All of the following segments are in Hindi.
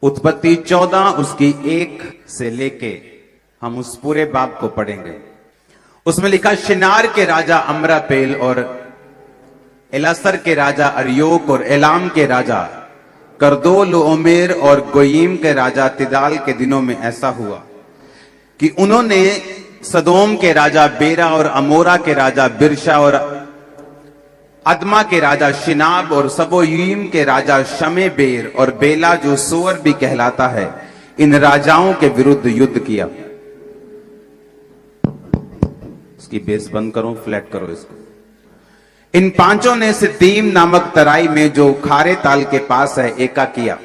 उत्पत्ति 14 उसकी 1 से लेके हम उस पूरे बाब को पढ़ेंगे। उसमें लिखा, शिनार के राजा अमरापेल और एलासर के राजा अर्योक और एलाम के राजा करदोल ओमेर और गोयीम के राजा तिदाल के दिनों में ऐसा हुआ कि उन्होंने सदोम के राजा बेरा और अमोरा के राजा बिरशा और अदमा के राजा शिनाब और सबोयीम के राजा शमेबेर और बेला जो सोअर भी कहलाता है, इन राजाओं के विरुद्ध युद्ध किया। इसकी बेस बंद करो, फ्लैट करो इसको। इन पांचों ने सिद्दीम नामक तराई में जो खारे ताल के पास है एका किया।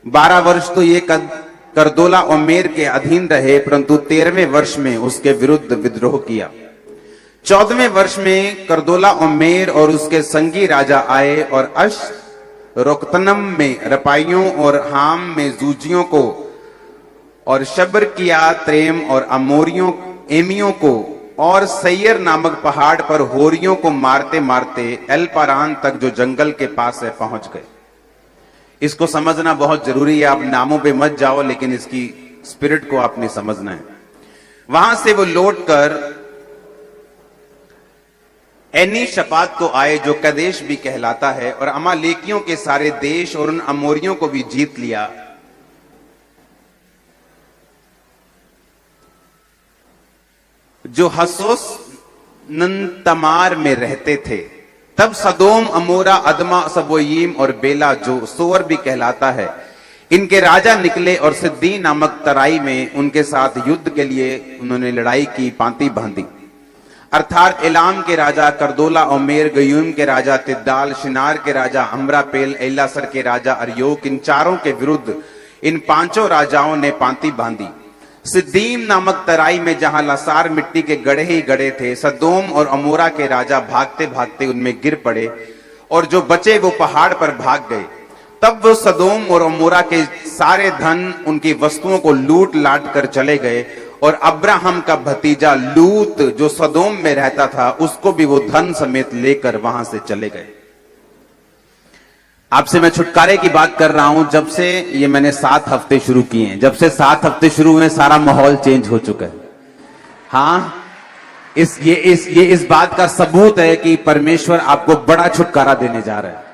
12 वर्ष तो ये करदोला ओमेर के अधीन रहे, परंतु 13वें वर्ष में उसके विरुद्ध विद्रोह किया। 14वें वर्ष में करदोला ओमेर और उसके संगी राजा आए और अश रोकतनम में रपाइयों और हाम में जूजियों को और शबर किया त्रेम और अमोरियों एमियों को और सैयर नामक पहाड़ पर होरियों को मारते मारते एल पारान तक जो जंगल के पास है पहुंच गए। इसको समझना बहुत जरूरी है। आप नामों पे मत जाओ, लेकिन इसकी स्पिरिट को आपने समझना है। वहां से वो लौटकर एनी शपात को आए जो कदेश भी कहलाता है, और अमालेकियों के सारे देश और उन अमोरियों को भी जीत लिया। जो हसोस नंतमार में रहते थे। तब सदोम अमोरा अदमा सबोयीम और बेला जो सोअर भी कहलाता है, इनके राजा निकले और सिद्दी नामक तराई में उनके साथ युद्ध के लिए उन्होंने लड़ाई की, पांति बांधी। अर्थात एलाम के राजा करदोला ओमेर, गयूम के राजा तिद्दाल, शिनार के राजा अमरापेल, एलासर के राजा अर्योक, इन चारों के विरुद्ध इन पांचों राजाओं ने पांति बांधी। सिद्दीम नामक तराई में जहां लसार मिट्टी के गढ़े ही गढ़े थे, सदोम और अमोरा के राजा भागते भागते उनमें गिर पड़े, और जो बचे वो पहाड़ पर भाग गए। तब वो सदोम और अमोरा के सारे धन, उनकी वस्तुओं को लूट लाट कर चले गए, और अब्राहम का भतीजा लूत जो सदोम में रहता था, उसको भी वो धन समेत लेकर वहां से चले गए। आपसे मैं छुटकारे की बात कर रहा हूं। जब से ये मैंने 7 हफ्ते शुरू किए हैं, जब से 7 हफ्ते शुरू हुए, सारा माहौल चेंज हो चुका है। हाँ, ये इस बात का सबूत है कि परमेश्वर आपको बड़ा छुटकारा देने जा रहा है।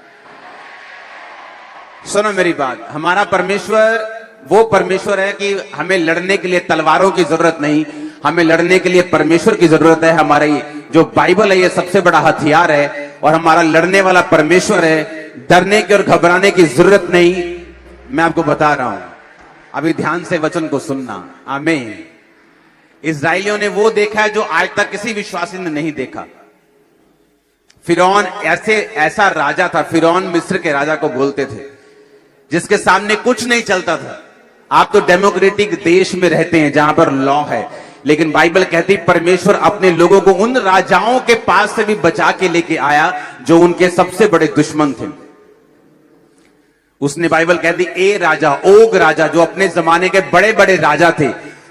सुनो मेरी बात, हमारा परमेश्वर वो परमेश्वर है कि हमें लड़ने के लिए तलवारों की जरूरत नहीं, हमें लड़ने के लिए परमेश्वर की जरूरत है। हमारी जो बाइबल है ये सबसे बड़ा हथियार है, और हमारा लड़ने वाला परमेश्वर है। डरने की और घबराने की जरूरत नहीं। मैं आपको बता रहा हूं, अभी ध्यान से वचन को सुनना। आमीन। इस्राएलियों ने वो देखा है जो आज तक किसी विश्वासी ने नहीं देखा। फिरौन ऐसा राजा था, फिरौन मिस्र के राजा को बोलते थे, जिसके सामने कुछ नहीं चलता था। आप तो डेमोक्रेटिक देश में रहते हैं जहां पर लॉ है, लेकिन बाइबल कहती परमेश्वर अपने लोगों को उन राजाओं के पास से भी बचा के लेके आया जो उनके सबसे बड़े दुश्मन थे। उसने बाइबल कहती ए राजा, ओग राजा, जो अपने जमाने के बड़े बड़े राजा थे,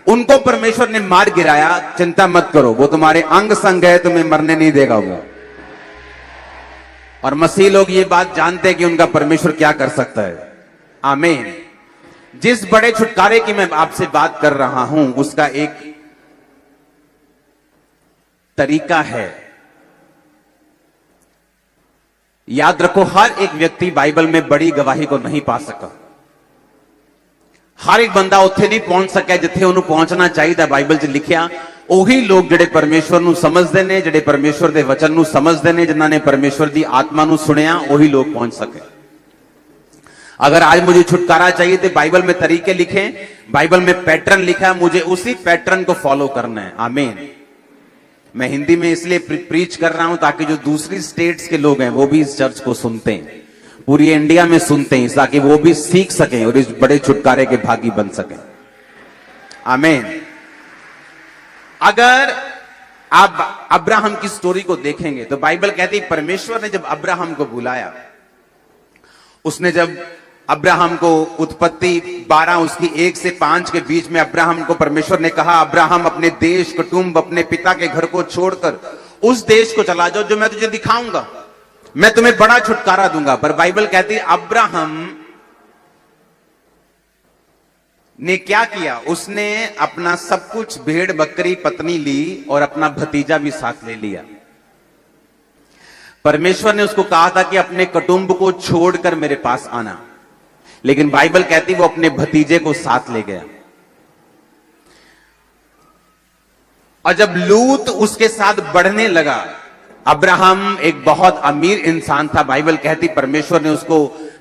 उनको परमेश्वर ने मार गिराया। चिंता मत करो, वो तुम्हारे अंग संग है, तुम्हें मरने नहीं देगा वो। और मसीह लोग ये बात जानते हैं कि उनका परमेश्वर क्या कर सकता है। आमीन। जिस बड़े छुटकारे की मैं आपसे बात कर रहा हूं, उसका एक तरीका है। याद रखो, हर एक व्यक्ति बाइबल में बड़ी गवाही को नहीं पा सका। हर एक बंदा उत्थे नहीं पहुंच सका जिथे उन्हें पहुंचना चाहिए। बाइबल च लिखिया ਉਹੀ ਲੋਕ ਜਿਹੜੇ ਪਰਮੇਸ਼ਵਰ ਨੂੰ ਸਮਝਦੇ ਨੇ, ਜਿਹੜੇ ਪਰਮੇਸ਼ਵਰ ਦੇ ਵਚਨ ਨੂੰ ਸਮਝਦੇ ਨੇ, ਜਿਨ੍ਹਾਂ ਨੇ ਪਰਮੇਸ਼ਵਰ ਦੀ आत्मा ਨੂੰ सुनिया, वही लोग पहुंच सके। अगर आज मुझे छुटकारा चाहिए तो बाइबल में तरीके लिखे, बाइबल में पैटर्न लिखा है, मुझे उसी पैटर्न को फॉलो करना है। आमीन। मैं हिंदी में इसलिए प्रीच कर रहा हूं ताकि जो दूसरी स्टेट्स के लोग हैं वो भी इस चर्च को सुनते हैं, पूरी इंडिया में सुनते हैं, ताकि वो भी सीख सकें और इस बड़े छुटकारे के भागी बन सकें। आमीन। अगर आप अब्राहम की स्टोरी को देखेंगे तो बाइबल कहती है परमेश्वर ने जब अब्राहम को बुलाया, उसने जब अब्राहम को उत्पत्ति 12 उसकी 1 से 5 के बीच में अब्राहम को परमेश्वर ने कहा, अब्राहम अपने देश, कुटुंब, अपने पिता के घर को छोड़कर उस देश को चला जाओ जो मैं तुझे दिखाऊंगा, मैं तुम्हें बड़ा छुटकारा दूंगा। पर बाइबल कहती है अब्राहम ने क्या किया, उसने अपना सब कुछ भेड़ बकरी पत्नी ली और अपना भतीजा भी साथ ले लिया। परमेश्वर ने उसको कहा था कि अपने कुटुंब को छोड़कर मेरे पास आना, लेकिन बाइबल कहती वो अपने भतीजे को साथ ले गया। और जब लूत उसके साथ बढ़ने लगा, अब्राहम एक बहुत अमीर इंसान था। बाइबल कहती परमेश्वर ने उसको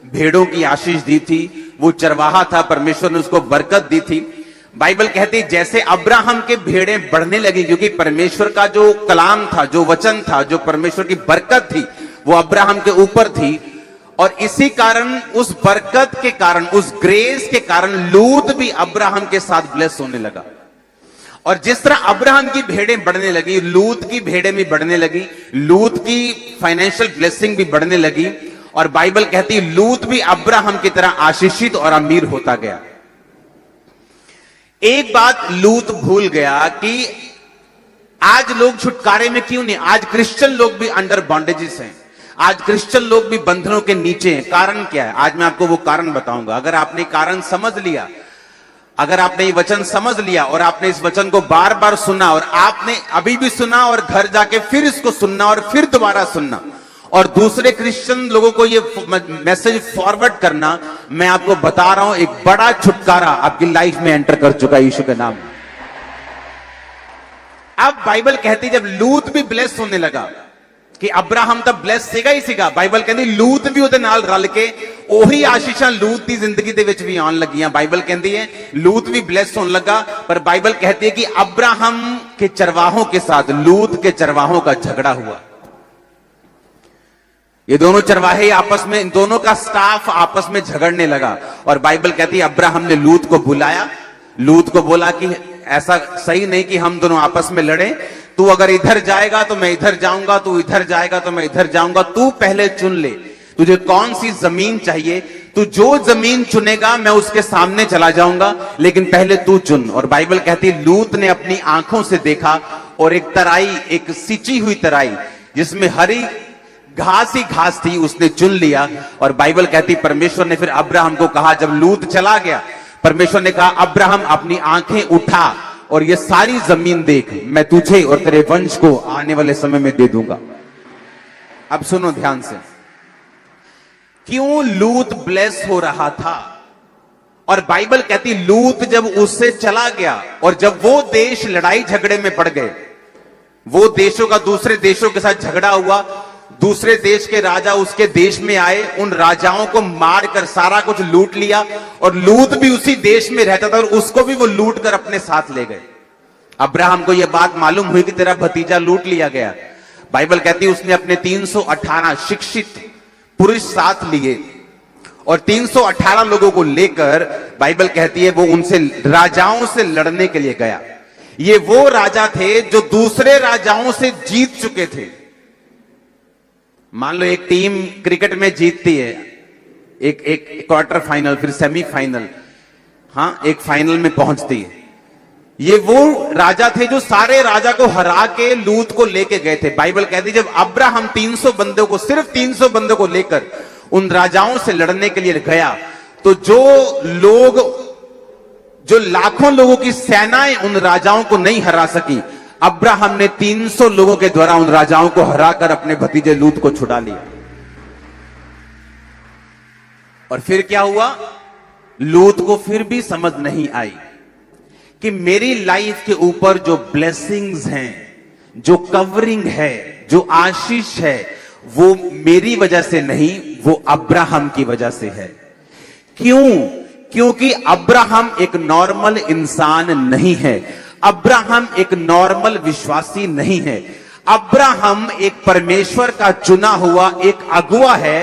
भेड़ों की आशीष दी थी, वो चरवाहा था, परमेश्वर ने उसको बरकत दी थी। बाइबल कहती जैसे अब्राहम के भेड़ें बढ़ने लगी, क्योंकि परमेश्वर का जो कलाम था, जो वचन था, जो परमेश्वर की बरकत थी, वो अब्राहम के ऊपर थी। और इसी कारण, उस बरकत के कारण, उस ग्रेस के कारण लूत भी अब्राहम के साथ ब्लेस होने लगा। और जिस तरह अब्राहम की भेड़ें बढ़ने लगी, लूत की भेड़ें भी बढ़ने लगी, लूत की फाइनेंशियल ब्लेसिंग भी बढ़ने लगी। और बाइबल कहती लूत भी अब्राहम की तरह आशीषित और अमीर होता गया। एक बात लूत भूल गया कि आज लोग छुटकारे में क्यों नहीं, आज क्रिश्चियन लोग भी अंडर बॉन्डेजेस हैं, आज क्रिश्चियन लोग भी बंधनों के नीचे हैं। कारण क्या है? आज मैं आपको वो कारण बताऊंगा। अगर आपने कारण समझ लिया, अगर आपने ये वचन समझ लिया और आपने इस वचन को बार बार सुना, और आपने अभी भी सुना और घर जाके फिर इसको सुनना और फिर दोबारा सुनना और दूसरे क्रिश्चियन लोगों को ये मैसेज फॉरवर्ड करना, मैं आपको बता रहा हूं एक बड़ा छुटकारा आपकी लाइफ में एंटर कर चुका है यीशु के नाम में। अब बाइबल कहती जब लूत भी ब्लेस होने लगा, कि अब्राहम तब ब्लेस सीगा ही सीगा, बाइबल कहती लूत भी ਉਹਦੇ ਨਾਲ रल के ਉਹੀ आशीषां लूत की जिंदगी ਦੇ ਵਿੱਚ भी आउਣ ਲੱਗੀਆਂ। बाइबल कहती है लूत भी ब्लेस होने लगा, पर बाइबल कहती है कि अब्राहम के चरवाहों के साथ लूत के चरवाहों का झगड़ा हुआ। ये दोनों चरवाहे आपस में, इन दोनों का स्टाफ आपस में झगड़ने लगा। और बाइबल कहती है अब्राहम ने लूत को बुलाया, लूत को बोला कि ऐसा सही नहीं कि हम दोनों आपस में लड़े, तू अगर इधर जाएगा तो मैं इधर जाऊंगा, तू इधर जाएगा तो मैं इधर जाऊंगा, तू पहले चुन ले तुझे कौन सी जमीन चाहिए, तू जो जमीन चुनेगा मैं उसके सामने चला जाऊंगा, लेकिन पहले तू चुन। और बाइबल कहती लूत ने अपनी आंखों से देखा और एक तराई, एक सिंची हुई तराई जिसमें हरी घास ही घास थी, उसने चुन लिया। और बाइबल कहती परमेश्वर ने फिर अब्राहम को कहा, जब लूत चला गया, परमेश्वर ने कहा अब्राहम अपनी आंखें उठा और ये सारी जमीन देख, मैं तुझे और तेरे वंश को आने वाले समय में दे दूंगा। अब सुनो ध्यान से, क्यों लूत ब्लेस हो रहा था? और बाइबल कहती लूत जब उससे चला गया और जब वो देश लड़ाई झगड़े में पड़ गए, वो देशों का दूसरे देशों के साथ झगड़ा हुआ, दूसरे देश के राजा उसके देश में आए, उन राजाओं को मारकर सारा कुछ लूट लिया, और लूत भी उसी देश में रहता था और उसको भी वो लूट कर अपने साथ ले गए। अब्राहम को यह बात मालूम हुई कि तेरा भतीजा लूट लिया गया। बाइबल कहती है उसने अपने 318 शिक्षित पुरुष साथ लिए और 318 लोगों को लेकर, बाइबल कहती है वो उनसे राजाओं से लड़ने के लिए गया। ये वो राजा थे जो दूसरे राजाओं से जीत चुके थे। मान लो एक टीम क्रिकेट में जीतती है, एक क्वार्टर फाइनल, फिर सेमीफाइनल, हाँ एक फाइनल में पहुंचती है। ये वो राजा थे जो सारे राजा को हरा के लूत को लेके गए थे। बाइबल कहती जब अब्राहम 300 बंदों को, सिर्फ 300 बंदों को लेकर उन राजाओं से लड़ने के लिए गया, तो जो लाखों लोगों की सेनाएं उन राजाओं को नहीं हरा सकी, अब्राहम ने 300 लोगों के द्वारा उन राजाओं को हराकर अपने भतीजे लूत को छुड़ा लिया। और फिर क्या हुआ? लूत को फिर भी समझ नहीं आई कि मेरी लाइफ के ऊपर जो ब्लेसिंग्स हैं, जो कवरिंग है, जो आशीष है, वो मेरी वजह से नहीं, वो अब्राहम की वजह से है। क्यों? क्योंकि अब्राहम एक नॉर्मल इंसान नहीं है, अब्राहम एक नॉर्मल विश्वासी नहीं है। अब्राहम एक परमेश्वर का चुना हुआ एक अगुआ है,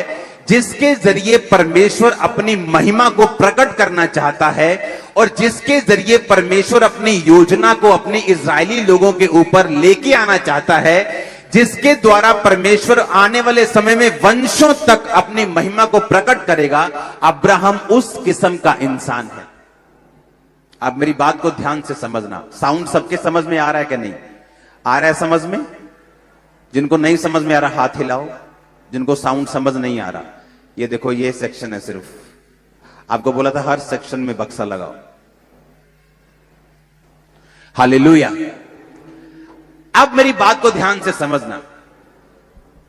जिसके जरिए परमेश्वर अपनी महिमा को प्रकट करना चाहता है और जिसके जरिए परमेश्वर अपनी योजना को अपने इजरायली लोगों के ऊपर लेके आना चाहता है, जिसके द्वारा परमेश्वर आने वाले समय में वंशों तक अपनी महिमा को प्रकट करेगा। अब्राहम उस किस्म का इंसान है। अब मेरी बात को ध्यान से समझना। साउंड सबके समझ में आ रहा है कि नहीं आ रहा है? समझ में? जिनको नहीं समझ में आ रहा हाथ हिलाओ। जिनको साउंड समझ नहीं आ रहा, ये देखो ये सेक्शन है, सिर्फ आपको बोला था हर सेक्शन में बक्सा लगाओ। हालेलुया। अब मेरी बात को ध्यान से समझना,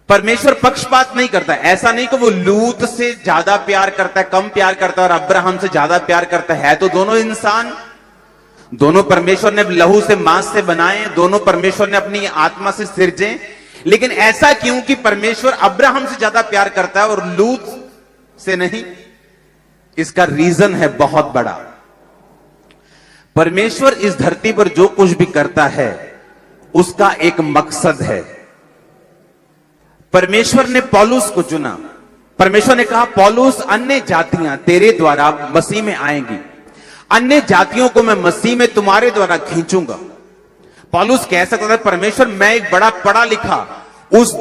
परमेश्वर पक्षपात नहीं करता। ऐसा नहीं कि वो लूत से ज्यादा प्यार करता है, कम प्यार करता है, और अब्राहम से ज्यादा प्यार करता है। तो दोनों इंसान, दोनों परमेश्वर ने लहू से मांस से बनाए, दोनों परमेश्वर ने अपनी आत्मा से सिरजे। लेकिन ऐसा क्यों कि परमेश्वर अब्राहम से ज्यादा प्यार करता है और लूत से नहीं? इसका रीजन है बहुत बड़ा। परमेश्वर इस धरती पर जो कुछ भी करता है उसका एक मकसद है। परमेश्वर ने पौलुस को चुना। परमेश्वर ने कहा, पौलुस, अन्य जातियां तेरे द्वारा मसीह में आएंगी, अन्य जातियों को मैं मसीह में तुम्हारे द्वारा खींचूंगा। पौलुस कह सकता था, परमेश्वर, मैं एक बड़ा पढ़ा लिखा, उस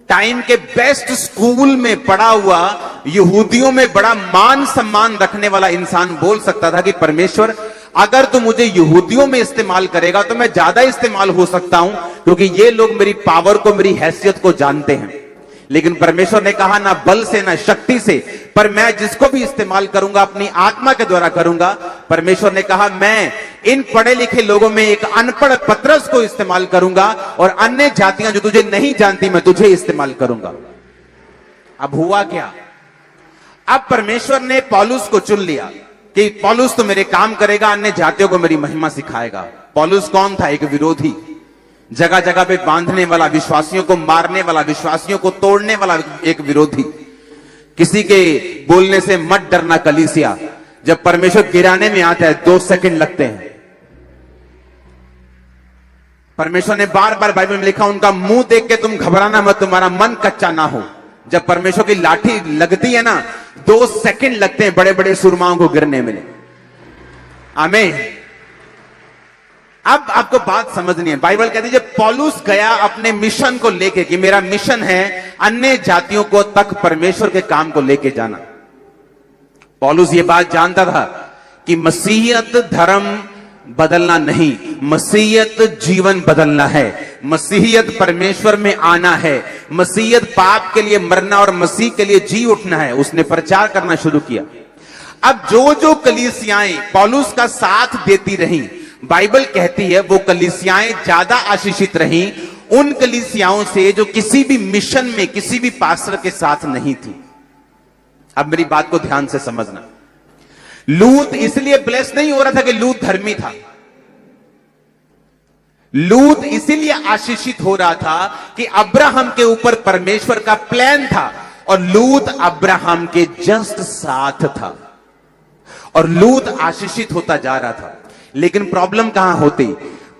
टाइम के बेस्ट स्कूल में पढ़ा हुआ, यहूदियों में बड़ा मान सम्मान रखने वाला इंसान बोल सकता था कि परमेश्वर, अगर तू मुझे यहूदियों में इस्तेमाल करेगा तो मैं ज्यादा इस्तेमाल हो सकता हूं, क्योंकि ये लोग मेरी पावर को, मेरी हैसियत को जानते हैं। लेकिन परमेश्वर ने कहा, ना बल से ना शक्ति से, पर मैं जिसको भी इस्तेमाल करूंगा अपनी आत्मा के द्वारा करूंगा। परमेश्वर ने कहा, मैं इन पढ़े लिखे लोगों में एक अनपढ़ पतरस को इस्तेमाल करूंगा, और अन्य जातियां जो तुझे नहीं जानती मैं तुझे इस्तेमाल करूंगा। अब हुआ क्या? अब परमेश्वर ने पौलुस को चुन लिया कि पौलुस तो मेरे काम करेगा, अन्य जातियों को मेरी महिमा सिखाएगा। पौलुस कौन था? एक विरोधी, जगह जगह पे बांधने वाला, विश्वासियों को मारने वाला, विश्वासियों को तोड़ने वाला एक विरोधी। किसी के बोलने से मत डरना कलीसिया, जब परमेश्वर गिराने में आता है 2 सेकंड लगते हैं। परमेश्वर ने बार बार बाइबल में लिखा, उनका मुंह देख के तुम घबराना मत, तुम्हारा मन कच्चा ना हो। जब परमेश्वर की लाठी लगती है ना, 2 सेकंड लगते हैं बड़े बड़े सुरमाओं को गिरने में। आमीन। अब आपको बात समझनी है। बाइबल कहती है, जब पौलुस गया अपने मिशन को लेके, कि मेरा मिशन है अन्य जातियों को तक परमेश्वर के काम को लेके जाना। पौलुस ये बात जानता था कि मसीहियत धर्म बदलना नहीं, मसीहियत जीवन बदलना है। मसीहियत परमेश्वर में आना है, मसीहियत पाप के लिए मरना और मसीह के लिए जी उठना है। उसने प्रचार करना शुरू किया। अब जो जो कलीसियाएं पौलुस का साथ देती रहीं, बाइबल कहती है वो कलीसियाएं ज्यादा आशीषित रहीं उन कलीसियाओं से जो किसी भी मिशन में, किसी भी पास्टर के साथ नहीं थी। अब मेरी बात को ध्यान से समझना। लूत इसलिए ब्लेस नहीं हो रहा था कि लूत धर्मी था। लूत इसीलिए आशीषित हो रहा था कि अब्राहम के ऊपर परमेश्वर का प्लान था, और लूत अब्राहम के जस्ट साथ था, और लूत आशीषित होता जा रहा था। लेकिन प्रॉब्लम कहां होती?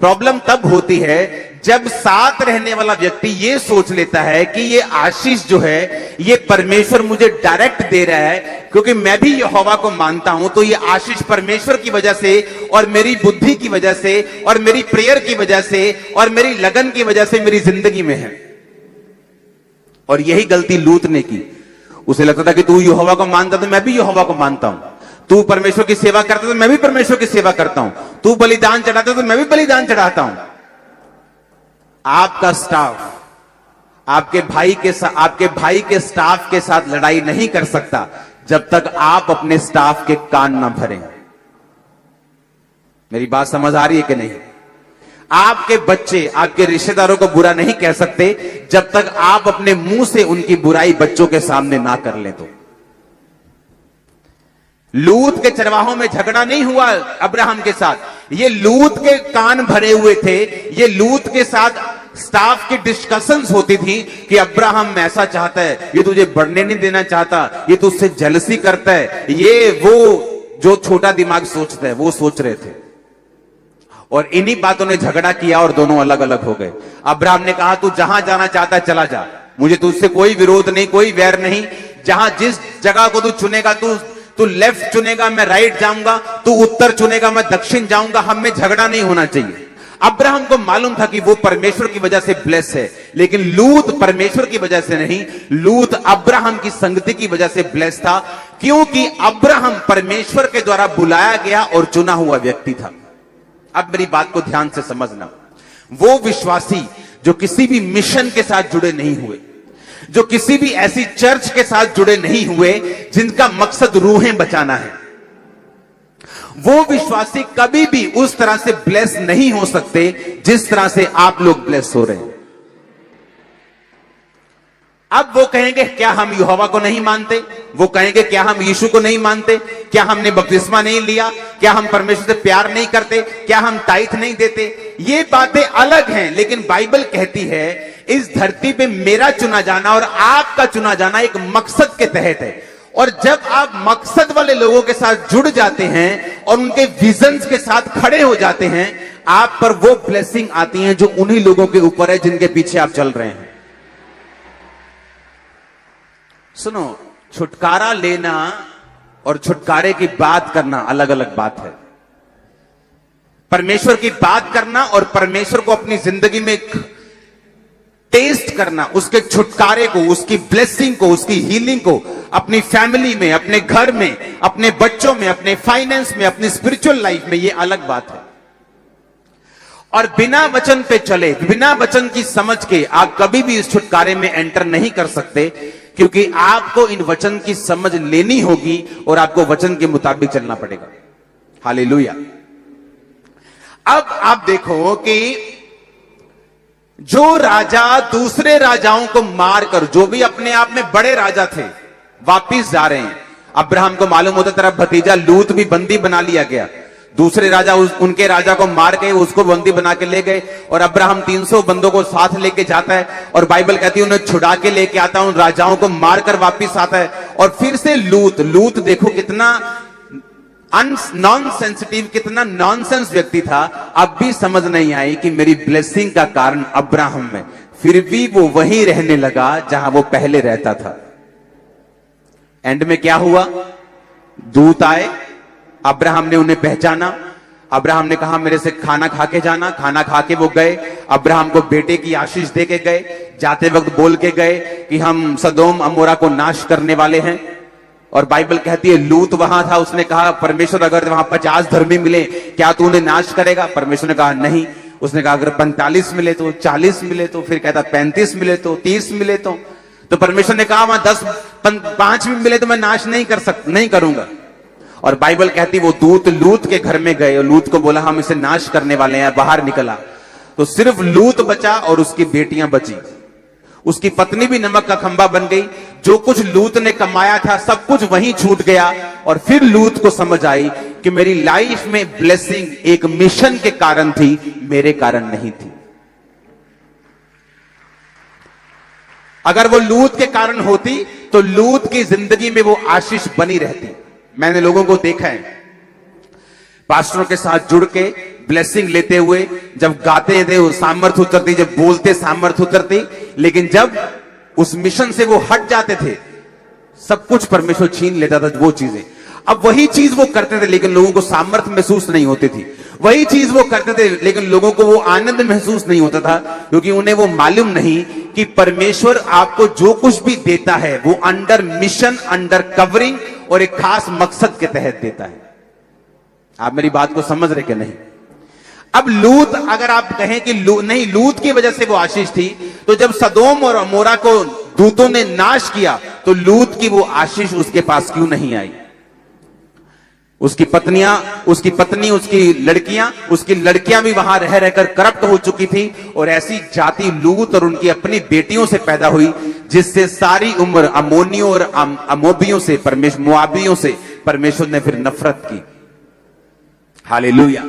प्रॉब्लम तब होती है जब साथ रहने वाला व्यक्ति ये सोच लेता है कि ये आशीष जो है ये परमेश्वर मुझे डायरेक्ट दे रहा है, क्योंकि मैं भी यहोवा को मानता हूं, तो ये आशीष परमेश्वर की वजह से और मेरी बुद्धि की वजह से और मेरी प्रेयर की वजह से और मेरी लगन की वजह से मेरी जिंदगी में है। और यही गलती लूत ने की। उसे लगता था कि तू यहोवा को मानता तो मैं भी यहोवा को मानता हूं, तू परमेश्वर की सेवा करता तो मैं भी परमेश्वर की सेवा करता हूं, तू बलिदान चढ़ाता तो मैं भी बलिदान चढ़ाता हूं। आपका स्टाफ आपके भाई के स्टाफ के साथ लड़ाई नहीं कर सकता जब तक आप अपने स्टाफ के कान ना भरें। मेरी बात समझ आ रही है कि नहीं? आपके बच्चे आपके रिश्तेदारों को बुरा नहीं कह सकते जब तक आप अपने मुंह से उनकी बुराई बच्चों के सामने ना कर लें। तो लूत के चरवाहों में झगड़ा नहीं हुआ अब्राहम के साथ, ये लूत के कान भरे हुए थे। ये लूत के साथ स्टाफ की डिस्कशंस होती थी कि अब्राहम ऐसा चाहता है, ये तुझे बढ़ने नहीं देना चाहता, ये तुझसे जेलसी करता है, ये वो जो छोटा दिमाग सोचता है वो सोच रहे थे। और इन्हीं बातों ने झगड़ा किया और दोनों अलग अलग हो गए। अब्राहम ने कहा, तू जहां जाना चाहता है चला जा, मुझे तुझसे कोई विरोध नहीं, कोई वैर नहीं। जहां जिस जगह को तू चुनेगा, तू लेफ्ट चुनेगा मैं राइट जाऊंगा, तू उत्तर चुनेगा मैं दक्षिण जाऊंगा, हम में झगड़ा नहीं होना चाहिए। अब्राहम को मालूम था कि वो परमेश्वर की वजह से ब्लेस है, लेकिन लूत परमेश्वर की वजह से नहीं, लूत अब्राहम की संगति की वजह से ब्लेस था, क्योंकि अब्राहम परमेश्वर के द्वारा बुलाया गया और चुना हुआ व्यक्ति था। अब मेरी बात को ध्यान से समझना। वो विश्वासी जो किसी भी मिशन के साथ जुड़े नहीं हुए, जो किसी भी ऐसी चर्च के साथ जुड़े नहीं हुए जिनका मकसद रूहें बचाना है, वो विश्वासी कभी भी उस तरह से ब्लेस नहीं हो सकते जिस तरह से आप लोग ब्लेस हो रहे हैं। अब वो कहेंगे क्या हम यहोवा को नहीं मानते, वो कहेंगे क्या हम यीशु को नहीं मानते, क्या हमने बपतिस्मा नहीं लिया, क्या हम परमेश्वर से प्यार नहीं करते, क्या हम टाइथ नहीं देते। ये बातें अलग हैं, लेकिन बाइबल कहती है इस धरती पे मेरा चुना जाना और आपका चुना जाना एक मकसद के तहत है। और जब आप मकसद वाले लोगों के साथ जुड़ जाते हैं और उनके विजन्स के साथ खड़े हो जाते हैं, आप पर वो ब्लेसिंग आती है जो उन्हीं लोगों के ऊपर है जिनके पीछे आप चल रहे हैं। सुनो, छुटकारा लेना और छुटकारे की बात करना अलग अलग बात है। परमेश्वर की बात करना और परमेश्वर को अपनी जिंदगी में टेस्ट करना, उसके छुटकारे को, उसकी ब्लेसिंग को, उसकी हीलिंग को अपनी फैमिली में, अपने घर में, अपने बच्चों में, अपने फाइनेंस में, अपनी स्पिरिचुअल लाइफ में, ये अलग बात है। और बिना वचन पे चले, बिना वचन की समझ के आप कभी भी इस छुटकारे में एंटर नहीं कर सकते, क्योंकि आपको इन वचन की समझ लेनी होगी और आपको वचन के मुताबिक चलना पड़ेगा। हालेलुया। अब आप देखो कि जो राजा दूसरे राजाओं को मारकर, जो भी अपने आप में बड़े राजा थे, वापिस जा रहे हैं। अब्राहम को मालूम होता तेरा भतीजा लूत भी बंदी बना लिया गया। दूसरे राजा उनके राजा को मार के उसको बंदी बना के ले गए और अब्राहम 300 बंदों को साथ लेके जाता है और बाइबल कहती है उन्हें छुड़ा के लेके आता है, उन राजाओं को मारकर वापिस आता है। और फिर से लूत देखो कितना नॉन सेंसिटिव, कितना नॉनसेंस व्यक्ति था। अब भी समझ नहीं आई कि मेरी ब्लेसिंग का कारण अब्राहम में, फिर भी वो वहीं रहने लगा जहां वो पहले रहता था। एंड में क्या हुआ? दूत आए, अब्राहम ने उन्हें पहचाना। अब्राहम ने कहा मेरे से खाना खा के जाना। खाना खा के वो गए, अब्राहम को बेटे की आशीष दे के गए। जाते वक्त बोल के गए कि हम सदोम अमोरा को नाश करने वाले हैं। और बाइबल कहती है लूत वहां था, उसने कहा परमेश्वर अगर वहां 50 धर्मी मिले क्या तू उन्हें नाश करेगा? परमेश्वर ने कहा नहीं। उसने कहा अगर 45 मिले तो, 40 मिले तो, फिर कहता 35 मिले तो, 30 मिले तो परमेश्वर ने कहा वहां 5 भी मिले तो मैं नाश नहीं करूंगा। और बाइबल कहती वो दूत लूत के घर में गए और लूत को बोला हम इसे नाश करने वाले हैं। बाहर निकला तो सिर्फ लूत बचा और उसकी बेटियां बची। उसकी पत्नी भी नमक का खंबा बन गई। जो कुछ लूत ने कमाया था सब कुछ वहीं छूट गया। और फिर लूत को समझ आई कि मेरी लाइफ में ब्लेसिंग एक मिशन के कारण थी, मेरे कारण नहीं थी। अगर वो लूत के कारण होती तो लूत की जिंदगी में वो आशीष बनी रहती। मैंने लोगों को देखा है पास्टरों के साथ जुड़ के ब्लेसिंग लेते हुए, जब गाते थे वो सामर्थ्य उतरती, जब बोलते सामर्थ्य उतरती, लेकिन जब उस मिशन से वो हट जाते थे सब कुछ परमेश्वर छीन लेता था वो चीजें। अब वही चीज वो करते थे लेकिन लोगों को सामर्थ्य महसूस नहीं होती थी। वही चीज वो करते थे लेकिन लोगों को वो आनंद महसूस नहीं होता था, क्योंकि उन्हें वो मालूम नहीं कि परमेश्वर आपको जो कुछ भी देता है वो अंडर मिशन, अंडर कवरिंग और एक खास मकसद के तहत देता है। आप मेरी बात को समझ रहे कि नहीं? अब लूत, अगर आप कहें कि नहीं लूत की वजह से वो आशीष थी, तो जब सदोम और अमोरा को दूतों ने नाश किया तो लूत की वो आशीष उसके पास क्यों नहीं आई? उसकी पत्नी, उसकी लड़कियां भी वहां रह रहकर करप्ट हो चुकी थी। और ऐसी जाति लूत और उनकी अपनी बेटियों से पैदा हुई जिससे सारी उम्र अमोनियों और अमोबियों से, मोआबियों से परमेश्वर ने फिर नफरत की। हालेलुया।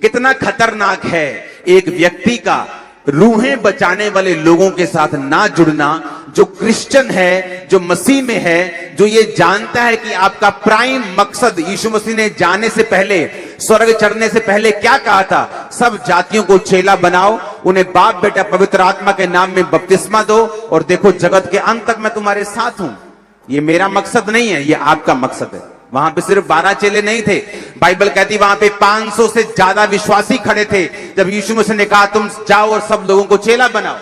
कितना खतरनाक है एक व्यक्ति का रूहें बचाने वाले लोगों के साथ ना जुड़ना, जो क्रिश्चियन है, जो मसीह में है, जो ये जानता है कि आपका प्राइम मकसद, यीशु मसीह ने जाने से पहले, स्वर्ग चढ़ने से पहले क्या कहा था? सब जातियों को चेला बनाओ, उन्हें बाप बेटा पवित्र आत्मा के नाम में बपतिस्मा दो और देखो जगत के अंत तक मैं तुम्हारे साथ हूं। ये मेरा मकसद नहीं है, ये आपका मकसद है। वहां पे सिर्फ 12 चेले नहीं थे, बाइबल कहती वहां पे 500 से ज्यादा विश्वासी खड़े थे जब यीशु मसीह ने कहा तुम जाओ और सब लोगों को चेला बनाओ।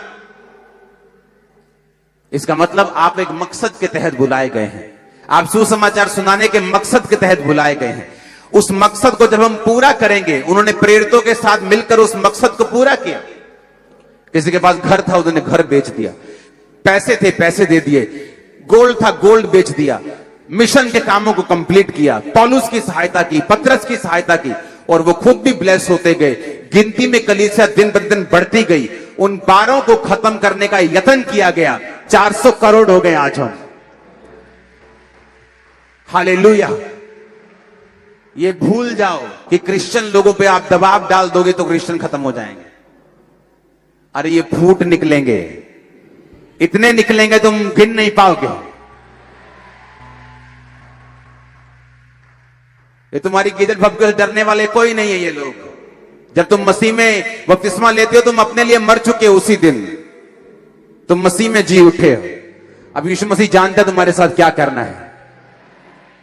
इसका मतलब आप एक मकसद के तहत बुलाए गए हैं। आप सुसमाचार सुनाने के मकसद के तहत बुलाए गए हैं। उस मकसद को जब हम पूरा करेंगे, उन्होंने प्रेरितों के साथ मिलकर उस मकसद को पूरा किया। किसी के पास घर था, उन्होंने घर बेच दिया। पैसे थे, पैसे दे दिए। गोल्ड था, गोल्ड बेच दिया। मिशन के कामों को कंप्लीट किया, पौलुस की सहायता की, पतरस की सहायता की, और वो खुद भी ब्लेस होते गए। गिनती में कलीसिया दिन ब दिन बढ़ती गई। उन 12 को खत्म करने का यत्न किया गया। 400 करोड़ हो गए आज हम। हालेलुया। ये भूल जाओ कि क्रिश्चियन लोगों पे आप दबाव डाल दोगे तो क्रिश्चियन खत्म हो जाएंगे। अरे ये फूट निकलेंगे, इतने निकलेंगे तुम गिन नहीं पाओगे। ये तुम्हारी गिदड़ भपके से डरने वाले कोई नहीं है ये लोग। जब तुम मसीह में बपतिस्मा लेते हो, तुम अपने लिए मर चुके हो। उसी दिन तुम मसीह में जी उठे हो। अब यीशु मसीह जानता है तुम्हारे साथ क्या करना है।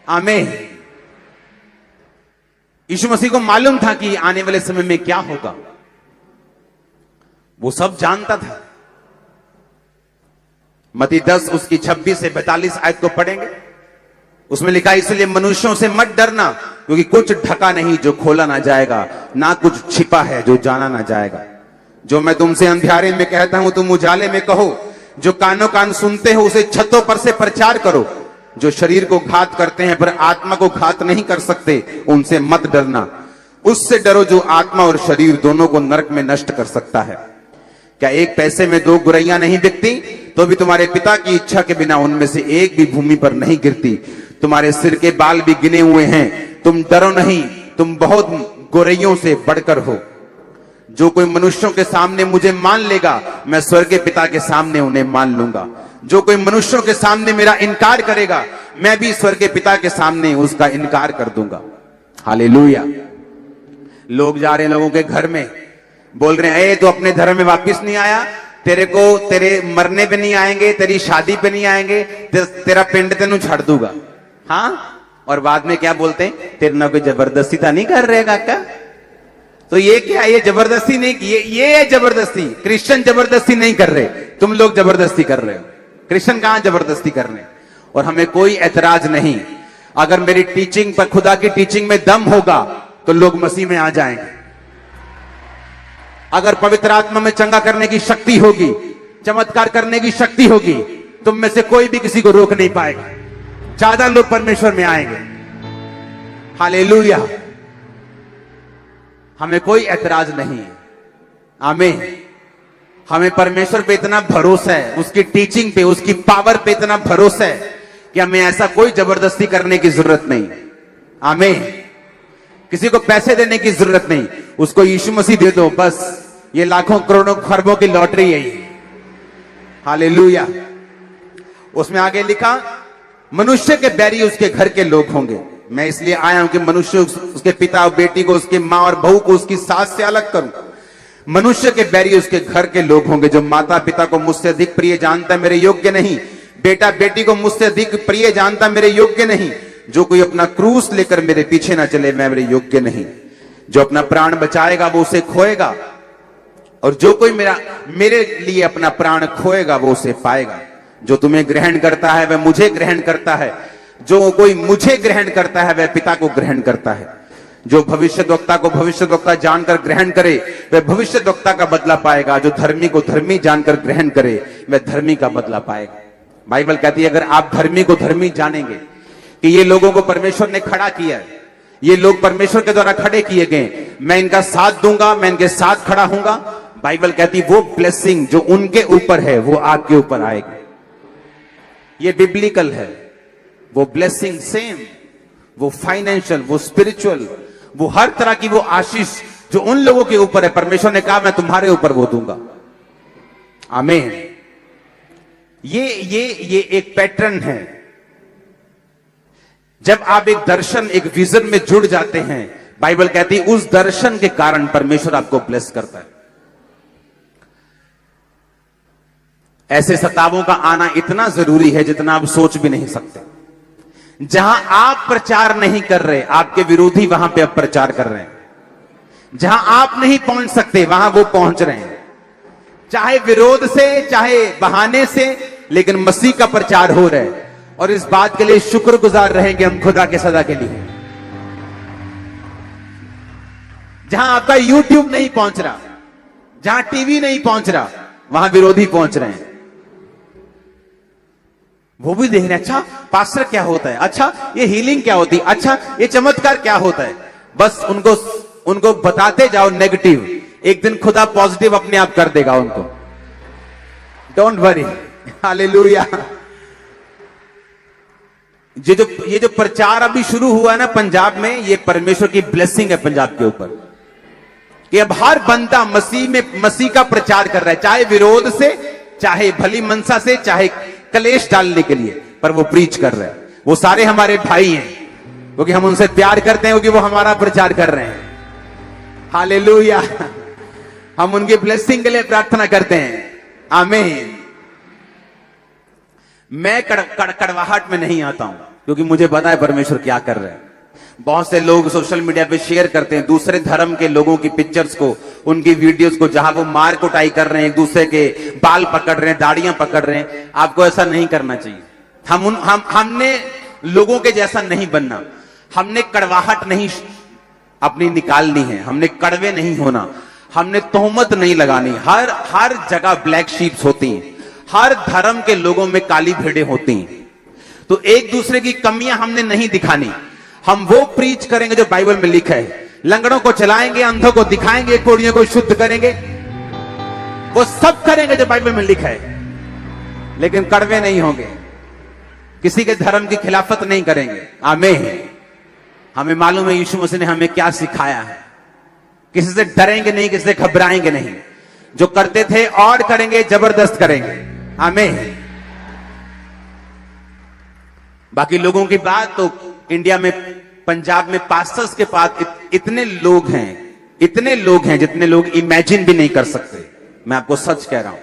आमीन। यीशु मसीह को मालूम था कि आने वाले समय में क्या होगा, वो सब जानता था। मत्ती 10 उसकी 26 से 42 आयत को पढ़ेंगे। उसमें लिखा, इसलिए मनुष्यों से मत डरना, क्योंकि कुछ ढका नहीं जो खोला ना जाएगा, ना कुछ छिपा है जो जाना ना जाएगा। जो मैं तुमसे अंधियारे में कहता हूं तुम उजाले में कहो, जो कानों कान सुनते हो उसे छतों पर से प्रचार करो। जो शरीर को घात करते हैं पर आत्मा को घात नहीं कर सकते, उनसे मत डरना। उससे डरो जो आत्मा और शरीर दोनों को नरक में नष्ट कर सकता है। क्या एक पैसे में 2 गुरैया नहीं बिकती? तो भी तुम्हारे पिता की इच्छा के बिना उनमें से एक भी भूमि पर नहीं गिरती। तुम्हारे सिर के बाल भी गिने हुए हैं। तुम डरो नहीं, तुम बहुत गोरैयों से बढ़कर हो। जो कोई मनुष्यों के सामने मुझे मान लेगा, मैं स्वर्ग के पिता के सामने उन्हें मान लूंगा। जो कोई मनुष्यों के सामने मेरा इनकार करेगा, मैं भी स्वर्ग के पिता के सामने उसका इनकार कर दूंगा। हालेलुया। लोग जा रहे हैं लोगों के घर में, बोल रहे हैं, ए तो अपने धर्म में वापस नहीं आया, तेरे मरने पे नहीं आएंगे, तेरी शादी पे नहीं आएंगे, तेरा पिंड तेनू छड़ दूंगा। हाँ, और बाद में क्या बोलते हैं, तेरे ना कोई जबरदस्ती तो नहीं कर रहे काका। तो ये क्या, ये जबरदस्ती नहीं, ये है जबरदस्ती। क्रिश्चियन जबरदस्ती नहीं कर रहे, तुम लोग जबरदस्ती कर रहे हो। क्रिश्चियन कहां जबरदस्ती कर रहे हैं? और हमें कोई ऐतराज नहीं। अगर मेरी टीचिंग पर, खुदा की टीचिंग में दम होगा तो लोग मसीह में आ जाएंगे। अगर पवित्र आत्मा में चंगा करने की शक्ति होगी, चमत्कार करने की शक्ति होगी, तुम में से कोई भी किसी को रोक नहीं पाएगा। ज्यादा लोग परमेश्वर में आएंगे। हालेलुया। हमें कोई ऐतराज नहीं है। आमीन। हमें परमेश्वर पे इतना भरोसा है, उसकी टीचिंग पे, उसकी पावर पे इतना भरोसा है कि हमें ऐसा कोई जबरदस्ती करने की जरूरत नहीं। आमीन। किसी को पैसे देने की जरूरत नहीं, उसको यीशु मसीह दे दो बस। ये लाखों करोड़ों खरबों की लॉटरी है ये। हालेलुया। उसमें आगे लिखा, मनुष्य के बैरी उसके घर के लोग होंगे। मैं इसलिए आया हूं कि मनुष्य उसके पिता और बेटी को, उसकी मां और बहू को उसकी सास से अलग करूं। मनुष्य के बैरी उसके घर के लोग होंगे। जो माता पिता को मुझसे अधिक प्रिय जानता मेरे योग्य नहीं, बेटा बेटी को मुझसे अधिक प्रिय जानता मेरे योग्य नहीं। जो कोई अपना क्रूस लेकर मेरे पीछे ना चले, मैं मेरे योग्य नहीं। जो अपना प्राण बचाएगा वो उसे खोएगा, और जो कोई मेरे लिए अपना प्राण खोएगा वो उसे पाएगा। जो तुम्हें ग्रहण करता है वह मुझे ग्रहण करता है, जो कोई मुझे ग्रहण करता है वह पिता को ग्रहण करता है। जो भविष्यद्वक्ता को भविष्यद्वक्ता जानकर ग्रहण करे वह भविष्यद्वक्ता का बदला पाएगा। जो धर्मी को धर्मी जानकर ग्रहण करे वह धर्मी का बदला पाएगा। बाइबल कहती है, अगर आप धर्मी को धर्मी जानेंगे कि ये लोगों को परमेश्वर ने खड़ा किया है, ये लोग परमेश्वर के द्वारा खड़े किए गए, मैं इनका साथ दूंगा, मैं इनके साथ खड़ा हूंगा। बाइबल कहती वो ब्लेसिंग जो उनके ऊपर है वो आपके ऊपर आएगी। ये बिब्लिकल है। वो ब्लेसिंग सेम, वो फाइनेंशियल, वो स्पिरिचुअल, वो हर तरह की वो आशीष जो उन लोगों के ऊपर है, परमेश्वर ने कहा मैं तुम्हारे ऊपर वो दूंगा। आमीन। ये एक पैटर्न है। जब आप एक दर्शन, एक विजन में जुड़ जाते हैं, बाइबल कहती है उस दर्शन के कारण परमेश्वर आपको ब्लेस करता है। ऐसे सतावों का आना इतना जरूरी है जितना आप सोच भी नहीं सकते। जहां आप प्रचार नहीं कर रहे, आपके विरोधी वहां पे अब प्रचार कर रहे हैं। जहां आप नहीं पहुंच सकते वहां वो पहुंच रहे हैं, चाहे विरोध से, चाहे बहाने से, लेकिन मसीह का प्रचार हो रहा है। और इस बात के लिए शुक्रगुजार रहेंगे हम खुदा के सदा के लिए। जहां आपका YouTube नहीं पहुंच रहा, जहां टीवी नहीं पहुंच रहा, वहां विरोधी पहुंच रहे हैं। वो भी देख रहे हैं, अच्छा पास्टर क्या होता है, अच्छा ये हीलिंग क्या होती है, अच्छा ये चमत्कार क्या होता है। बस उनको बताते जाओ नेगेटिव, एक दिन खुदा पॉजिटिव अपने आप कर देगा उनको। Don't worry. हालेलुया। ये जो प्रचार अभी शुरू हुआ है ना पंजाब में, ये परमेश्वर की ब्लेसिंग है पंजाब के ऊपर, कि अब हर बंदा मसीह का प्रचार कर रहा है, चाहे विरोध से, चाहे भली मनसा से, चाहे कलेश डालने के लिए, पर वो प्रीच कर रहे हैं। वो सारे हमारे भाई हैं, क्योंकि हम उनसे प्यार करते हैं, क्योंकि वो हमारा प्रचार कर रहे हैं। हालेलुया। हम उनकी ब्लेसिंग के लिए प्रार्थना करते हैं। आमीन। मैं कड़वाहट में नहीं आता हूं, क्योंकि मुझे पता है परमेश्वर क्या कर रहे हैं। बहुत से लोग सोशल मीडिया पे शेयर करते हैं दूसरे धर्म के लोगों की पिक्चर्स को, उनकी वीडियोस को, जहां वो मार कुटाई कर रहे हैं, एक दूसरे के बाल पकड़ रहे हैं, दाढ़ियां पकड़ रहे हैं। आपको ऐसा नहीं करना चाहिए। हमने लोगों के जैसा नहीं बनना, हमने कड़वाहट नहीं अपनी निकालनी है, हमने कड़वे नहीं होना, हमने तोहमत नहीं लगानी। हर जगह ब्लैक शीप्स होती हैं, हर धर्म के लोगों में काली भेड़ें होती हैं, तो एक दूसरे की कमियां हमने नहीं दिखानी। हम वो प्रीच करेंगे जो बाइबल में लिखा है। लंगड़ों को चलाएंगे, अंधों को दिखाएंगे, कोढ़ियों को शुद्ध करेंगे, वो सब करेंगे जो बाइबल में लिखा है, लेकिन कड़वे नहीं होंगे, किसी के धर्म की खिलाफत नहीं करेंगे। आमीन। हमें मालूम है यीशु मसीह ने हमें क्या सिखाया है। किसी से डरेंगे नहीं, किसी से घबराएंगे नहीं, जो करते थे और करेंगे, जबरदस्त करेंगे। आमीन। बाकी लोगों की बात तो इंडिया में, पंजाब में पास्टर्स के पास इतने लोग हैं जितने लोग इमेजिन भी नहीं कर सकते। मैं आपको सच कह रहा हूं।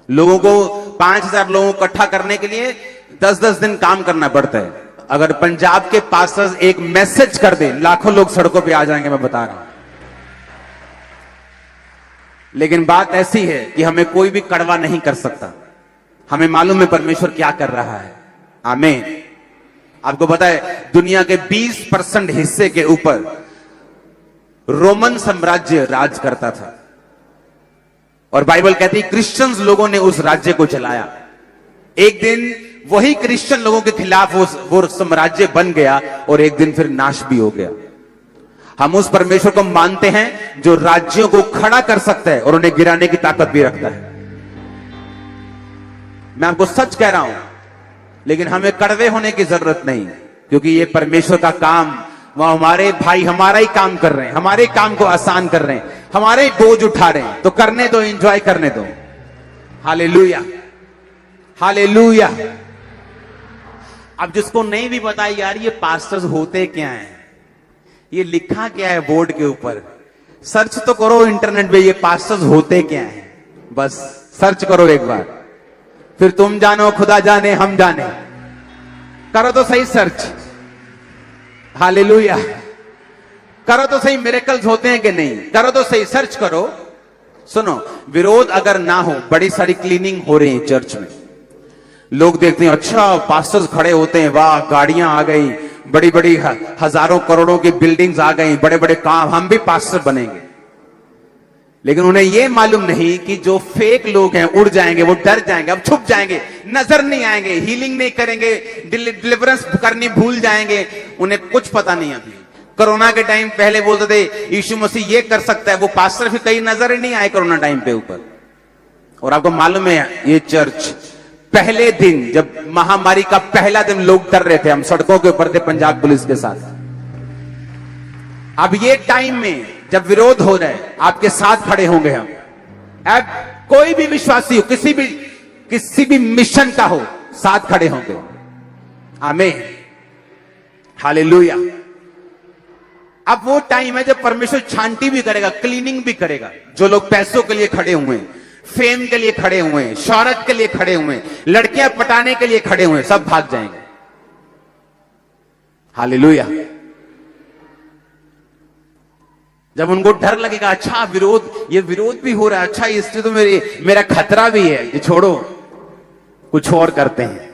लोगों को 5000 लोगों को इकट्ठा करने के लिए 10-10 दिन काम करना पड़ता है। अगर पंजाब के पास्टर्स एक मैसेज कर दे, लाखों लोग सड़कों पे आ जाएंगे, मैं बता रहा हूं। लेकिन बात ऐसी है कि हमें कोई भी कड़वा नहीं कर सकता। हमें मालूम है परमेश्वर क्या कर रहा है। आमीन। आपको पता है दुनिया के 20% हिस्से के ऊपर रोमन साम्राज्य राज करता था, और बाइबल कहती है क्रिश्चियंस लोगों ने उस राज्य को चलाया। एक दिन वही क्रिश्चियन लोगों के खिलाफ वो साम्राज्य बन गया, और एक दिन फिर नाश भी हो गया। हम उस परमेश्वर को मानते हैं जो राज्यों को खड़ा कर सकता है और उन्हें गिराने की ताकत भी रखता है। मैं आपको सच कह रहा हूं। लेकिन हमें कड़वे होने की जरूरत नहीं, क्योंकि ये परमेश्वर का काम, वह हमारे भाई हमारा ही काम कर रहे हैं, हमारे काम को आसान कर रहे हैं, हमारे बोझ उठा रहे हैं, तो करने दो, एंजॉय करने दो। हालेलुया। हालेलुया। अब जिसको नहीं भी पता यार ये पास्टर्स होते क्या हैं, ये लिखा क्या है बोर्ड के ऊपर, सर्च तो करो इंटरनेट पे, ये पास्टर्स होते क्या हैं, बस सर्च करो एक बार, फिर तुम जानो, खुदा जाने, हम जाने। करो तो सही सर्च। हालेलुया। करो तो सही, मिरेकल्स होते हैं कि नहीं, करो तो सही, सर्च करो। सुनो, विरोध अगर ना हो, बड़ी सारी क्लीनिंग हो रही है चर्च में। लोग देखते हैं अच्छा पास्टर्स खड़े होते हैं, वाह गाड़ियां आ गई, बड़ी बड़ी हजारों करोड़ों की बिल्डिंग्स आ गई, बड़े बड़े काम, हम भी पास्टर बनेंगे। लेकिन उन्हें यह मालूम नहीं कि जो फेक लोग हैं उड़ जाएंगे, वो डर जाएंगे, अब छुप जाएंगे, नजर नहीं आएंगे, हीलिंग नहीं करेंगे, डिलीवरेंस करनी भूल जाएंगे, उन्हें कुछ पता नहीं। अभी कोरोना के टाइम पहले बोलते थे यीशु मसीह ये कर सकता है, वो पास्टर फिर कहीं नजर ही नहीं आए कोरोना टाइम पे ऊपर। और आपको मालूम है ये चर्च पहले दिन, जब महामारी का पहला दिन, लोग डर रहे थे, हम सड़कों के ऊपर थे पंजाब पुलिस के साथ। अब ये टाइम में जब विरोध हो रहा है, आपके साथ खड़े होंगे हम। अब कोई भी विश्वासी हो, किसी भी मिशन का हो, साथ खड़े होंगे। आमीन। हालेलुया। अब वो टाइम है जब परमेश्वर छांटी भी करेगा, क्लीनिंग भी करेगा। जो लोग पैसों के लिए खड़े हुए हैं, फेम के लिए खड़े हुए हैं, शौहरत के लिए खड़े हुए हैं, लड़कियां पटाने के लिए खड़े हुए हैं, सब भाग जाएंगे। हालेलुया। जब उनको डर लगेगा, अच्छा विरोध, ये विरोध भी हो रहा है, अच्छा इससे तो मेरा खतरा भी है, ये छोड़ो, कुछ और करते हैं।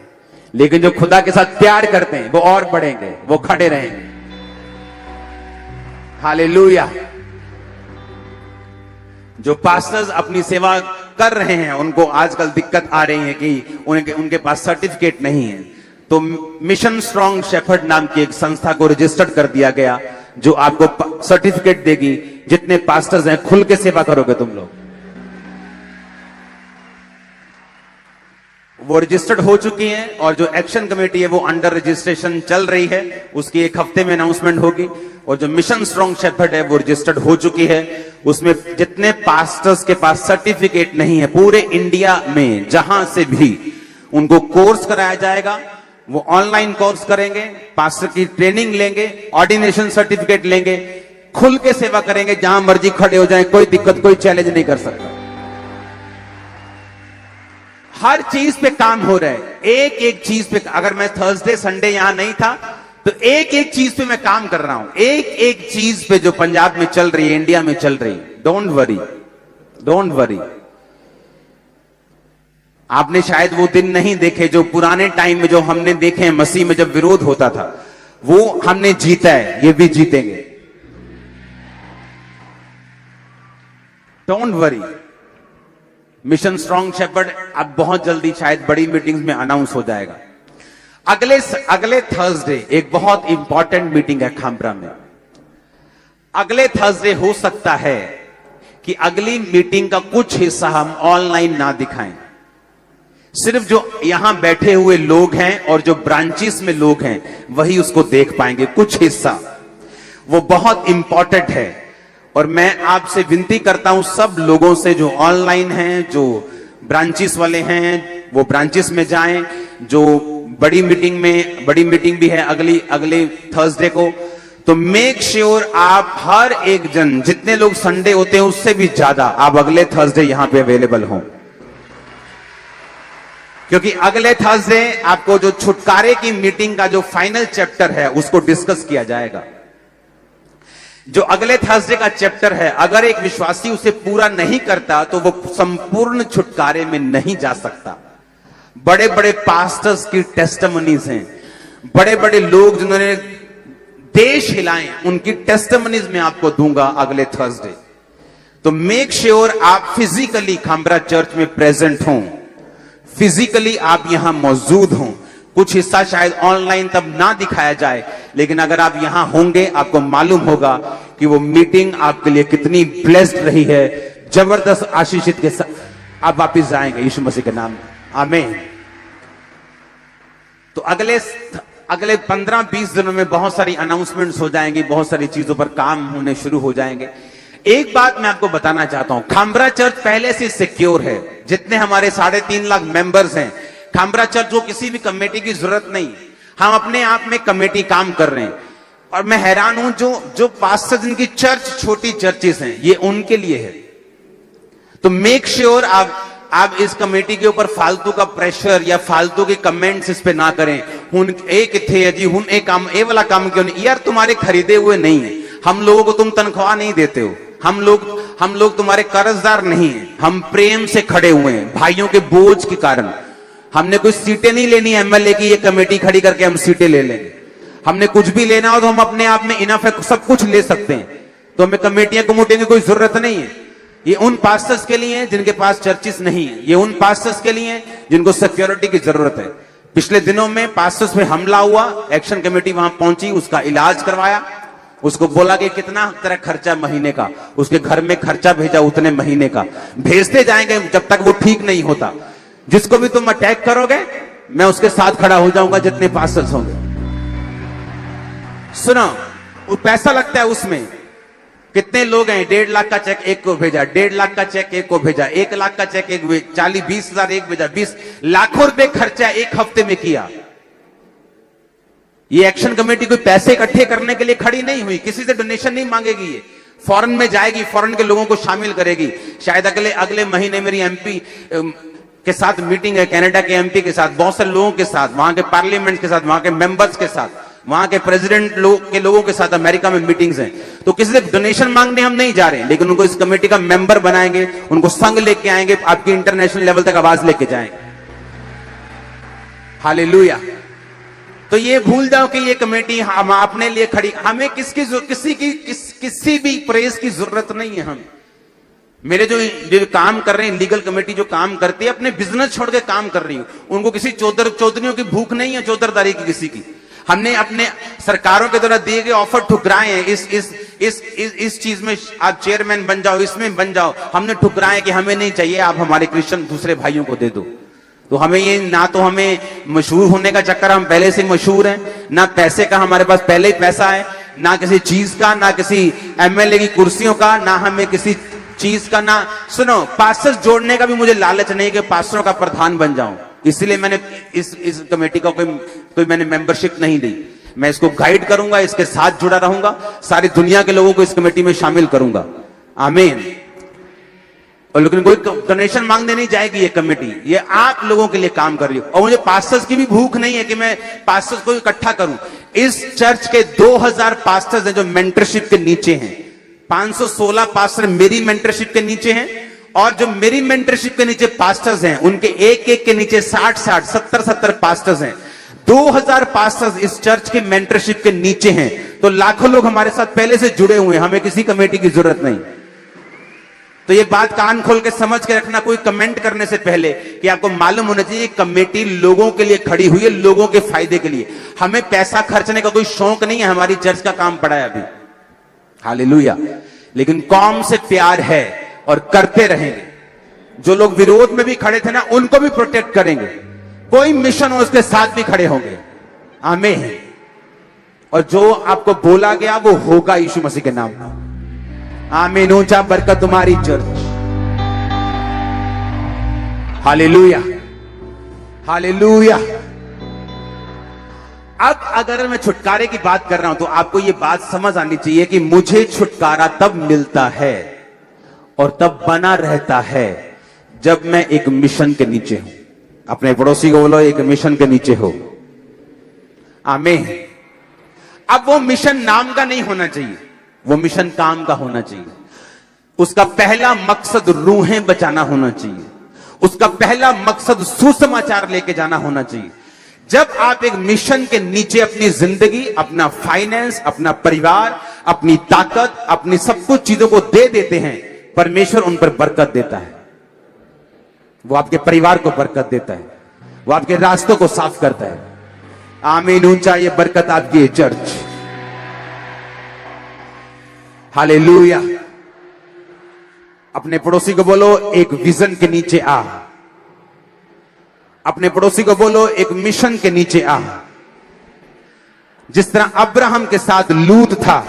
लेकिन जो खुदा के साथ प्यार करते हैं वो और बढ़ेंगे, वो खड़े रहेंगे। हालेलुया। जो पास्टर्स अपनी सेवा कर रहे हैं उनको आजकल दिक्कत आ रही है कि उनके पास सर्टिफिकेट नहीं है, तो मिशन स्ट्रॉन्ग शेफर्ड नाम की एक संस्था को रजिस्टर्ड कर दिया गया जो आपको सर्टिफिकेट देगी। जितने पास्टर्स हैं खुल के सेवा करोगे तुम लोग। वो रजिस्टर्ड हो चुकी हैं और जो एक्शन कमेटी है वो अंडर रजिस्ट्रेशन चल रही है, उसकी एक हफ्ते में अनाउंसमेंट होगी। और जो मिशन स्ट्रॉन्ग शेफर्ड है वो रजिस्टर्ड हो चुकी है। उसमें जितने पास्टर्स के पास सर्टिफिकेट नहीं है पूरे इंडिया में जहां से भी उनको कोर्स कराया जाएगा। वो ऑनलाइन कोर्स करेंगे, पास्टर की ट्रेनिंग लेंगे, ऑर्डिनेशन सर्टिफिकेट लेंगे, खुल के सेवा करेंगे, जहां मर्जी खड़े हो जाएं, कोई दिक्कत, कोई चैलेंज नहीं कर सकता। हर चीज पे काम हो रहा है, एक एक चीज पे। अगर मैं थर्सडे संडे यहां नहीं था तो एक एक चीज पे मैं काम कर रहा हूं, एक एक चीज पे जो पंजाब में चल रही है, इंडिया में चल रही है। Don't worry, don't worry. आपने शायद वो दिन नहीं देखे जो पुराने टाइम में जो हमने देखे हैं, मसीह में जब विरोध होता था, वो हमने जीता है, ये भी जीतेंगे। Don't worry. Mission strong shepherd अब बहुत जल्दी शायद बड़ी मीटिंग्स में अनाउंस हो जाएगा। अगले थर्सडे एक बहुत इंपॉर्टेंट मीटिंग है खामरा में। अगले थर्सडे हो सकता है कि अगली मीटिंग का कुछ हिस्सा हम ऑनलाइन ना दिखाएं, सिर्फ जो यहां बैठे हुए लोग हैं और जो ब्रांचेस में लोग हैं वही उसको देख पाएंगे। कुछ हिस्सा वो बहुत इंपॉर्टेंट है और मैं आपसे विनती करता हूं सब लोगों से जो ऑनलाइन हैं, जो ब्रांचेस वाले हैं, वो ब्रांचेस में जाएं। जो बड़ी मीटिंग भी है अगले थर्सडे को, तो मेक श्योर आप हर एक जन, जितने लोग संडे होते हैं उससे भी ज्यादा, आप अगले थर्सडे यहां पे अवेलेबल हों। क्योंकि अगले थर्सडे आपको जो छुटकारे की मीटिंग का जो फाइनल चैप्टर है उसको डिस्कस किया जाएगा। जो अगले थर्सडे का चैप्टर है, अगर एक विश्वासी उसे पूरा नहीं करता तो वो संपूर्ण छुटकारे में नहीं जा सकता। बड़े बड़े पास्टर्स की टेस्टिमनीज हैं, बड़े बड़े लोग जिन्होंने देश हिलाए, उनकी टेस्टिमनीज में आपको दूंगा अगले थर्सडे। तो मेक श्योर आप फिजिकली खामरा चर्च में प्रेजेंट हों, फिजिकली आप यहां मौजूद हों। कुछ हिस्सा शायद ऑनलाइन तब ना दिखाया जाए, लेकिन अगर आप यहां होंगे आपको मालूम होगा कि वो मीटिंग आपके लिए कितनी ब्लेस्ड रही है, जबरदस्त आशीषित के साथ आप वापिस जाएंगे यीशु मसीह के नाम में। आमीन। तो अगले 15-20 दिनों में बहुत सारी अनाउंसमेंट्स हो जाएंगी, बहुत सारी चीजों पर काम होने शुरू हो जाएंगे। एक बात मैं आपको बताना चाहता हूं, खामरा चर्च पहले से सिक्योर है। जितने हमारे 3.5 लाख मेंबर्स हैं, खामरा चर्च को किसी भी कमेटी की जरूरत नहीं। हम अपने आप में कमेटी काम कर रहे हैं। और मैं हैरान हूं, जो पास्टर जिनकी चर्च छोटी चर्चेस हैं, ये उनके लिए है। तो मेक श्योर आप इस कमेटी के ऊपर फालतू का प्रेशर या फालतू के कमेंट्स इस पे ना करें। हुन एक थे जी, हुन एक काम, ए वाला काम क्यों नहीं? यार तुम्हारे खरीदे हुए नहीं है, हम लोगों को तुम तनख्वाह नहीं देते हो, हम लोग तुम्हारे कर्जदार नहीं है। हम प्रेम से खड़े हुए हैं भाइयों के बोझ के कारण। हमने कुछ सीटें नहीं लेनी एमएलए की, ये कमेटी खड़ी करके हम सीटें ले लेंगे। हमने कुछ भी लेना हो तो हम अपने आप में इनफ है, सब कुछ ले सकते हैं। तो हमें कमेटियां कमेटियों की कोई जरूरत नहीं है। ये उन पास्टर्स के लिए है जिनके पास चर्चिस नहीं है, ये उन पास्टर्स के लिए है जिनको सिक्योरिटी की जरूरत है। पिछले दिनों में पास्टर्स पे हमला हुआ, एक्शन कमेटी वहां पहुंची, उसका इलाज करवाया, उसको बोला कि कितना तेरा खर्चा महीने का, उसके घर में खर्चा भेजा उतने महीने का, भेजते जाएंगे जब तक वो ठीक नहीं होता। जिसको भी तुम अटैक करोगे मैं उसके साथ खड़ा हो जाऊंगा, जितने पास्टर्स होंगे। सुनो, वो पैसा लगता है उसमें। कितने लोग हैं, 1.5 लाख का चेक एक को भेजा, 1.5 लाख का चेक एक को भेजा, 1 लाख का चेक एक, 40-20 हजार एक भेजा, 20 लाखों रुपए खर्चा एक हफ्ते में किया। ये एक्शन कमेटी कोई पैसे इकट्ठे करने के लिए खड़ी नहीं हुई, किसी से डोनेशन नहीं मांगेगी। ये फॉरेन में जाएगी, फॉरेन के लोगों को शामिल करेगी। शायद अगले महीने मेरी एमपी के साथ मीटिंग है, कनाडा के एमपी के साथ, बहुत सारे लोगों के साथ, वहां के पार्लियामेंट के साथ, वहां के मेंबर्स के साथ, वहां के प्रेसिडेंट के लोगों के साथ अमेरिका में मीटिंग्स हैं। तो किसी से डोनेशन मांगने हम नहीं जा रहे हैं, लेकिन उनको इस कमेटी का मेंबर बनाएंगे, उनको संग लेके आएंगे, आपकी इंटरनेशनल लेवल तक आवाज लेके जाएंगे। हालेलुया। तो ये भूल जाओ कि ये कमेटी हम अपने लिए खड़ी, हमें किसी भी प्रेस की जरूरत नहीं है। मेरे जो काम कर रहे हैं, लीगल कमेटी जो काम करती है, अपने बिजनेस छोड़ के काम कर रही है। उनको किसी चौधरियों की भूख नहीं है, चौधरदारी की किसी की। हमने अपने सरकारों के द्वारा दिए गए ऑफर ठुकराए हैं। इस चीज में आप चेयरमैन बन जाओ, इसमें बन जाओ, हमने ठुकराए कि हमें नहीं चाहिए, आप हमारे क्रिश्चियन दूसरे भाइयों को दे दो। तो हमें ये ना तो हमें मशहूर होने का चक्कर, हम पहले से मशहूर हैं, ना पैसे का हमारे पास पहले ही पैसा है, ना किसी चीज का, ना किसी एमएलए की कुर्सियों का, ना हमें किसी चीज का, ना सुनो पास्टर्स जोड़ने का भी मुझे लालच नहीं कि पास्टरों का प्रधान बन जाऊं। इसलिए मैंने इस कमेटी का कोई मैंने मेंबरशिप नहीं दी। मैं इसको गाइड करूंगा, इसके साथ जुड़ा रहूंगा, सारी दुनिया के लोगों को इस कमेटी में शामिल करूंगा। आमीन। और लेकिन कोई डोनेशन मांगने नहीं जाएगी ये कमेटी, ये आप लोगों के लिए काम कर रही है। और मुझे पास्टर्स की भी भूख नहीं है कि मैं पास्टर्स को इकट्ठा करूं। इस चर्च के 2000 पास्टर्स हैं जो मेंटरशिप के नीचे हैं। 516 पास्टर मेरी मेंटरशिप के नीचे हैं, और जो मेरी मेंटरशिप के नीचे पास्टर्स हैं उनके एक एक के नीचे 60-60, 70-70 पास्टर्स हैं। 2000 पास्टर्स इस चर्च के मेंटरशिप के नीचे हैं। तो लाखों लोग हमारे साथ पहले से जुड़े हुए हैं, हमें किसी कमेटी की जरूरत नहीं। तो ये बात कान खोल के समझ के रखना, कोई कमेंट करने से पहले, कि आपको मालूम होना चाहिए कमेटी लोगों के लिए खड़ी हुई है, लोगों के फायदे के लिए। हमें पैसा खर्चने का कोई शौक नहीं है, हमारी चर्च का काम पड़ा है अभी, हालेलुया। लेकिन कौम से प्यार है और करते रहेंगे। जो लोग विरोध में भी खड़े थे ना, उनको भी प्रोटेक्ट करेंगे। कोई मिशन हो उसके साथ भी खड़े होंगे। आमीन। और जो आपको बोला गया वो होगा यीशु मसीह के नाम पर। आमीन। ऊंचा बरकत तुम्हारी चर्च। Hallelujah, hallelujah. अब अगर मैं छुटकारे की बात कर रहा हूं तो आपको यह बात समझ आनी चाहिए कि मुझे छुटकारा तब मिलता है और तब बना रहता है जब मैं एक मिशन के नीचे हूं। अपने पड़ोसी को बोलो, एक मिशन के नीचे हो। आमीन। अब वो मिशन नाम का नहीं होना चाहिए, वो मिशन काम का होना चाहिए। उसका पहला मकसद रूहें बचाना होना चाहिए। उसका पहला मकसद सुसमाचार लेके जाना होना चाहिए। जब आप एक मिशन के नीचे अपनी जिंदगी, अपना फाइनेंस, अपना परिवार, अपनी ताकत, अपनी सब कुछ चीजों को दे देते हैं, परमेश्वर उन पर बरकत देता है। वो आपके परिवार को बरकत देता है, वो आपके रास्तों को साफ करता है। आमीन। ऊंचा ये बरकत आपकी है चर्च। हालेलुया। अपने पड़ोसी को बोलो, एक विजन के नीचे आ। अपने पड़ोसी को बोलो, एक मिशन के नीचे आ। जिस तरह अब्राहम के साथ लूत था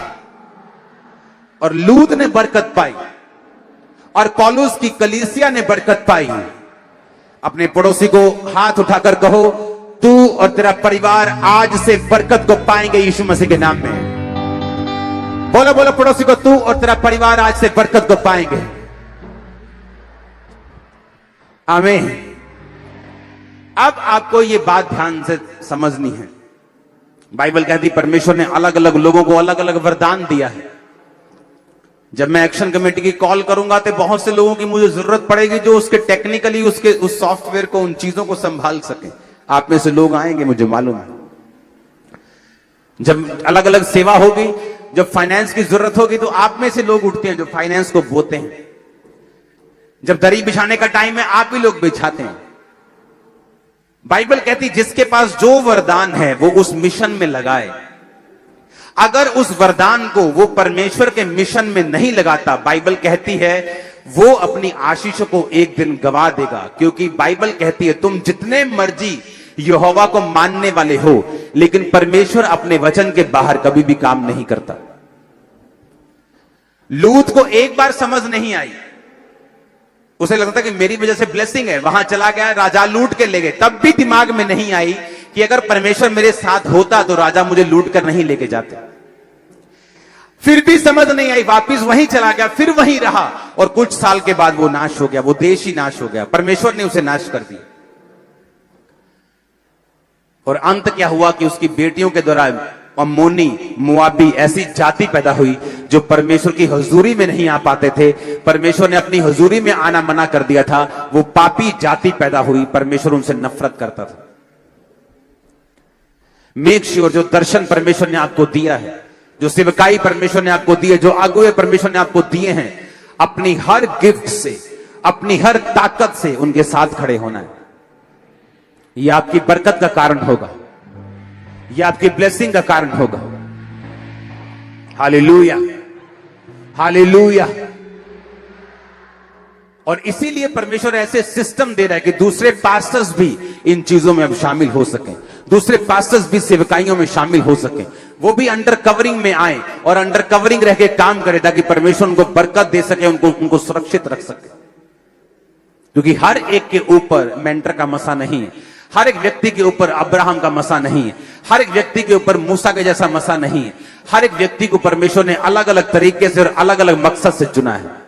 और लूत ने बरकत पाई, और पौलुस की कलीसिया ने बरकत पाई। अपने पड़ोसी को हाथ उठाकर कहो, तू और तेरा परिवार आज से बरकत को पाएंगे यीशु मसीह के नाम में। बोलो बोलो पड़ोसी को, तू और तेरा परिवार आज से बरकत को पाएंगे। आमीन। अब आपको ये बात ध्यान से समझनी है। बाइबल कहती परमेश्वर ने अलग अलग लोगों को अलग अलग वरदान दिया है। जब मैं एक्शन कमेटी की कॉल करूंगा तो बहुत से लोगों की मुझे जरूरत पड़ेगी जो उसके टेक्निकली उसके उस सॉफ्टवेयर को, उन चीजों को संभाल सके। आप में से लोग आएंगे, मुझे मालूम है। जब अलग अलग सेवा होगी, जब फाइनेंस की जरूरत होगी, तो आप में से लोग उठते हैं जो फाइनेंस को बोते हैं। जब दरी बिछाने का टाइम है, आप ही लोग बिछाते हैं। बाइबल कहती जिसके पास जो वरदान है वो उस मिशन में लगाए। अगर उस वरदान को वो परमेश्वर के मिशन में नहीं लगाता, बाइबल कहती है वो अपनी आशीषों को एक दिन गवा देगा। क्योंकि बाइबल कहती है तुम जितने मर्जी यहोवा को मानने वाले हो, लेकिन परमेश्वर अपने वचन के बाहर कभी भी काम नहीं करता। लूत को एक बार समझ नहीं आई, उसे लगता कि मेरी वजह से ब्लेसिंग है, वहां चला गया, राजा लूट के ले गए। तब भी दिमाग में नहीं आई कि अगर परमेश्वर मेरे साथ होता तो राजा मुझे लूट कर नहीं लेके जाते। फिर भी समझ नहीं आई, वापिस वहीं चला गया, फिर वहीं रहा, और कुछ साल के बाद वो नाश हो गया, वो देश ही नाश हो गया। परमेश्वर ने उसे नाश कर दिया। और अंत क्या हुआ कि उसकी बेटियों के द्वारा अम्मोनी, मुआबी ऐसी जाति पैदा हुई जो परमेश्वर की हुजूरी में नहीं आ पाते थे। परमेश्वर ने अपनी हुजूरी में आना मना कर दिया था। वो पापी जाति पैदा हुई, परमेश्वर उनसे नफरत करता था। मेक श्योर जो दर्शन परमेश्वर ने आपको दिया है, जो सेवकाई परमेश्वर ने आपको दी है, जो अगुवे परमेश्वर ने आपको दिए हैं, अपनी हर गिफ्ट से, अपनी हर ताकत से उनके साथ खड़े होना है। यह आपकी बरकत का कारण होगा, यह आपकी ब्लेसिंग का कारण होगा। Hallelujah, hallelujah. और इसीलिए परमेश्वर ऐसे सिस्टम दे रहा है कि दूसरे पास्टर्स भी इन चीजों में अब शामिल हो सकें, दूसरे पास्टर्स भी सेवकाइयों में शामिल हो सकें, वो भी अंडर कवरिंग में आए और अंडर कवरिंग रह के काम करे, ताकि परमेश्वर उनको बरकत दे सके, उनको सुरक्षित रख सके। क्योंकि हर एक के ऊपर मेंटर का मसा नहीं है, हर एक व्यक्ति के ऊपर अब्राहम का मसा नहीं है, हर एक व्यक्ति के ऊपर मूसा के जैसा मसा नहीं है। हर एक व्यक्ति को परमेश्वर ने अलग अलग तरीके से और अलग अलग मकसद से चुना है।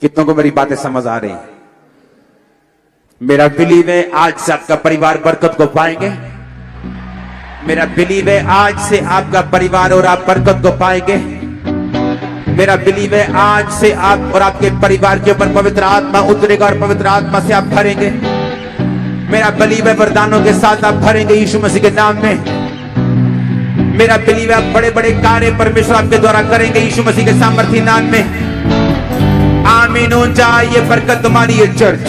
कितनों को मेरी बातें समझ आ रही हैं? मेरा बिलीव है आज से आपका परिवार बरकत को पाएंगे। मेरा बिलीव है आज से आपका परिवार और आप बरकत को पाएंगे। मेरा बिलीव है आज से आप और आपके परिवार के ऊपर पवित्र आत्मा उतरेगा और पवित्र आत्मा से आप भरेंगे। मेरा बिलीव है वरदानों के साथ आप भरेंगे यीशु मसीह के नाम में। मेरा बिलीव है आप बड़े बड़े कार्य परमेश्वर आपके द्वारा करेंगे यीशु मसीह के सामर्थी नाम में। आमीन हो जाए ये बरकत तुम्हारी ये चर्च।